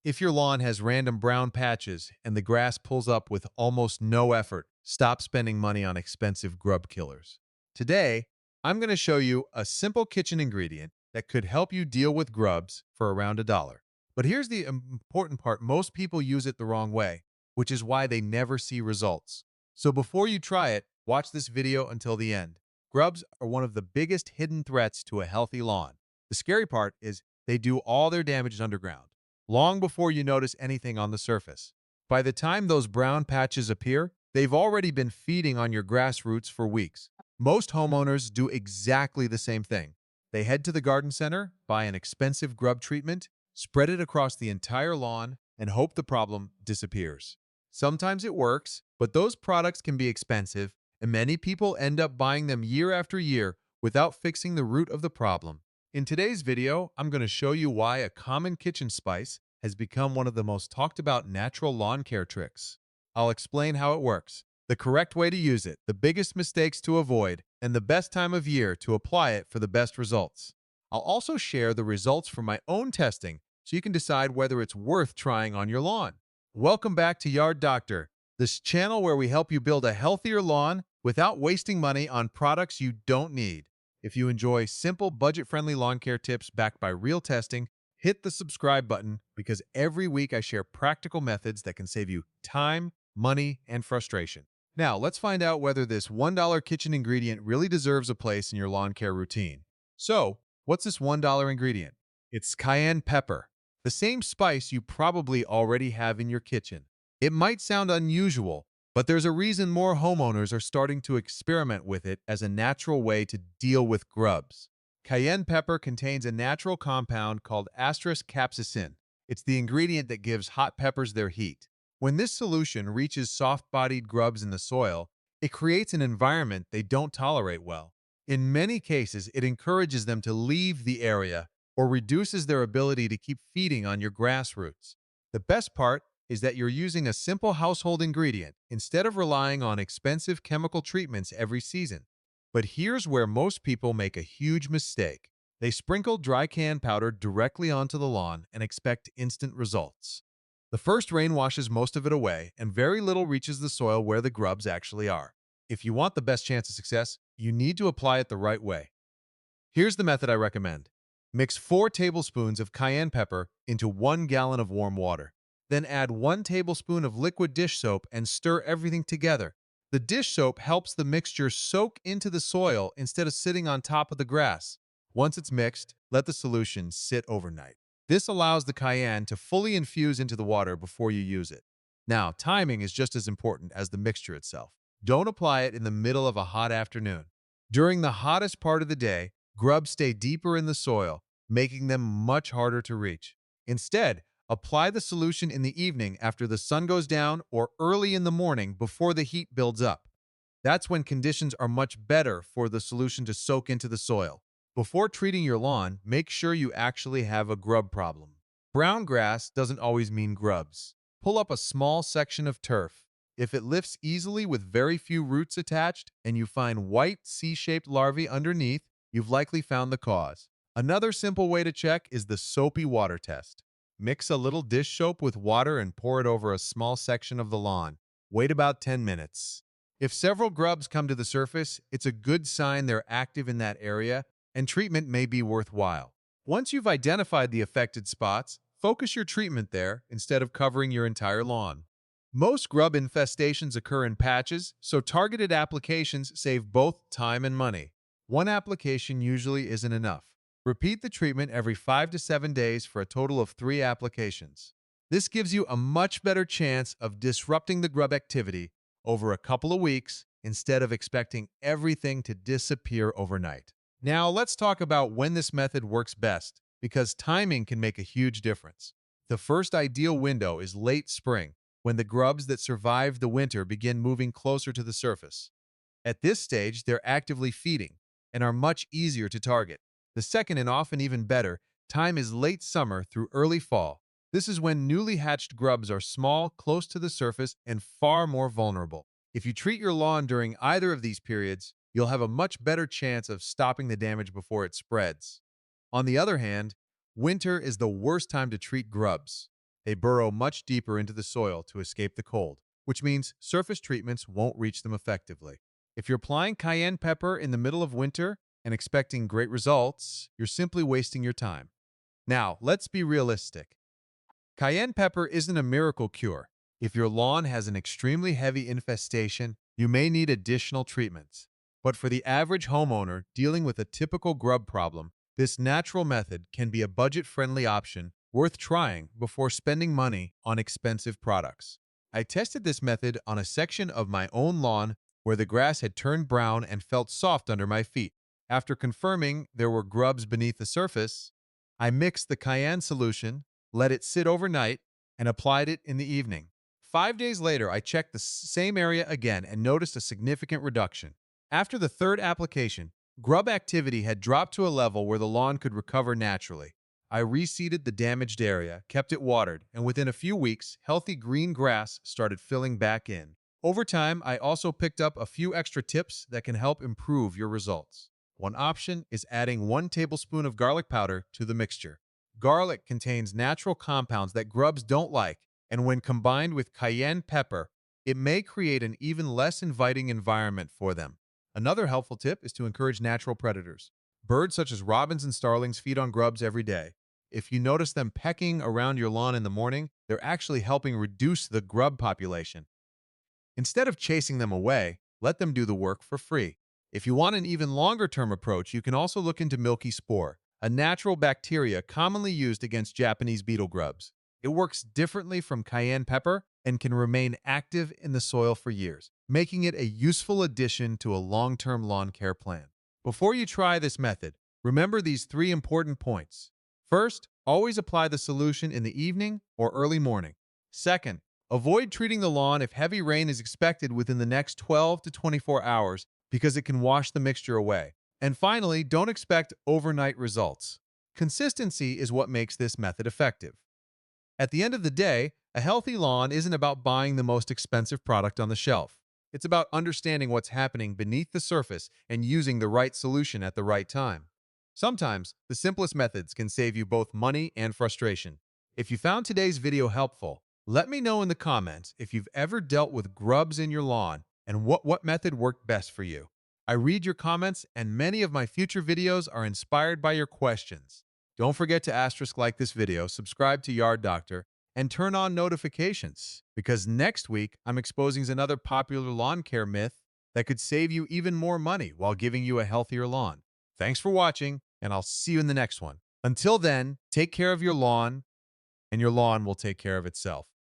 If your lawn has random brown patches and the grass pulls up with almost no effort, stop spending money on expensive grub killers. Today, I'm going to show you a simple kitchen ingredient that could help you deal with grubs for around $1. But here's the important part: most people use it the wrong way, which is why they never see results. So before you try it, watch this video until the end. Grubs are one of the biggest hidden threats to a healthy lawn. The scary part is they do all their damage underground, long before you notice anything on the surface. By the time those brown patches appear, they've already been feeding on your grass roots for weeks. Most homeowners do exactly the same thing. They head to the garden center, buy an expensive grub treatment, spread it across the entire lawn, and hope the problem disappears. Sometimes it works, but those products can be expensive, and many people end up buying them year after year without fixing the root of the problem. In today's video, I'm going to show you why a common kitchen spice has become one of the most talked about natural lawn care tricks. I'll explain how it works, the correct way to use it, the biggest mistakes to avoid, and the best time of year to apply it for the best results. I'll also share the results from my own testing so you can decide whether it's worth trying on your lawn. Welcome back to Yard Doctor, this channel where we help you build a healthier lawn without wasting money on products you don't need. If you enjoy simple, budget-friendly lawn care tips backed by real testing, hit the subscribe button because every week I share practical methods that can save you time, money, and frustration. Now, let's find out whether this $1 kitchen ingredient really deserves a place in your lawn care routine. So, what's this $1 ingredient? It's cayenne pepper, the same spice you probably already have in your kitchen. It might sound unusual, but there's a reason more homeowners are starting to experiment with it as a natural way to deal with grubs. Cayenne pepper contains a natural compound called capsaicin. It's the ingredient that gives hot peppers their heat. When this solution reaches soft-bodied grubs in the soil, it creates an environment they don't tolerate well. In many cases, it encourages them to leave the area or reduces their ability to keep feeding on your grass roots. The best part is that you're using a simple household ingredient instead of relying on expensive chemical treatments every season. But here's where most people make a huge mistake. They sprinkle dry cayenne powder directly onto the lawn and expect instant results. The first rain washes most of it away, and very little reaches the soil where the grubs actually are. If you want the best chance of success, you need to apply it the right way. Here's the method I recommend. Mix 4 tablespoons of cayenne pepper into 1 gallon of warm water. Then add 1 tablespoon of liquid dish soap and stir everything together. The dish soap helps the mixture soak into the soil instead of sitting on top of the grass. Once it's mixed, let the solution sit overnight. This allows the cayenne to fully infuse into the water before you use it. Now, timing is just as important as the mixture itself. Don't apply it in the middle of a hot afternoon. During the hottest part of the day, grubs stay deeper in the soil, making them much harder to reach. Instead, apply the solution in the evening after the sun goes down or early in the morning before the heat builds up. That's when conditions are much better for the solution to soak into the soil. Before treating your lawn, make sure you actually have a grub problem. Brown grass doesn't always mean grubs. Pull up a small section of turf. If it lifts easily with very few roots attached and you find white C-shaped larvae underneath, you've likely found the cause. Another simple way to check is the soapy water test. Mix a little dish soap with water and pour it over a small section of the lawn. Wait about 10 minutes. If several grubs come to the surface, it's a good sign they're active in that area, and treatment may be worthwhile. Once you've identified the affected spots, focus your treatment there instead of covering your entire lawn. Most grub infestations occur in patches, so targeted applications save both time and money. One application usually isn't enough. Repeat the treatment every 5 to 7 days for a total of 3 applications. This gives you a much better chance of disrupting the grub activity over a couple of weeks instead of expecting everything to disappear overnight. Now, let's talk about when this method works best, because timing can make a huge difference. The first ideal window is late spring, when the grubs that survived the winter begin moving closer to the surface. At this stage, they're actively feeding and are much easier to target. The second, and often even better, time is late summer through early fall. This is when newly hatched grubs are small, close to the surface, and far more vulnerable. If you treat your lawn during either of these periods, you'll have a much better chance of stopping the damage before it spreads. On the other hand, winter is the worst time to treat grubs. They burrow much deeper into the soil to escape the cold, which means surface treatments won't reach them effectively. If you're applying cayenne pepper in the middle of winter and expecting great results, you're simply wasting your time. Now, let's be realistic. Cayenne pepper isn't a miracle cure. If your lawn has an extremely heavy infestation, you may need additional treatments. But for the average homeowner dealing with a typical grub problem, this natural method can be a budget-friendly option worth trying before spending money on expensive products. I tested this method on a section of my own lawn where the grass had turned brown and felt soft under my feet. After confirming there were grubs beneath the surface, I mixed the cayenne solution, let it sit overnight, and applied it in the evening. 5 days later, I checked the same area again and noticed a significant reduction. After the third application, grub activity had dropped to a level where the lawn could recover naturally. I reseeded the damaged area, kept it watered, and within a few weeks, healthy green grass started filling back in. Over time, I also picked up a few extra tips that can help improve your results. One option is adding 1 tablespoon of garlic powder to the mixture. Garlic contains natural compounds that grubs don't like, and when combined with cayenne pepper, it may create an even less inviting environment for them. Another helpful tip is to encourage natural predators. Birds such as robins and starlings feed on grubs every day. If you notice them pecking around your lawn in the morning, they're actually helping reduce the grub population. Instead of chasing them away, let them do the work for free. If you want an even longer-term approach, you can also look into milky spore, a natural bacteria commonly used against Japanese beetle grubs. It works differently from cayenne pepper and can remain active in the soil for years, making it a useful addition to a long-term lawn care plan. Before you try this method, remember these 3 important points. First, always apply the solution in the evening or early morning. Second, avoid treating the lawn if heavy rain is expected within the next 12 to 24 hours because it can wash the mixture away. And finally, don't expect overnight results. Consistency is what makes this method effective. At the end of the day, a healthy lawn isn't about buying the most expensive product on the shelf. It's about understanding what's happening beneath the surface and using the right solution at the right time. Sometimes, the simplest methods can save you both money and frustration. If you found today's video helpful, let me know in the comments if you've ever dealt with grubs in your lawn and what method worked best for you. I read your comments, and many of my future videos are inspired by your questions. Don't forget to like this video, subscribe to Yard Doctor, and turn on notifications, because next week I'm exposing another popular lawn care myth that could save you even more money while giving you a healthier lawn. Thanks for watching, and I'll see you in the next one. Until then, take care of your lawn, and your lawn will take care of itself.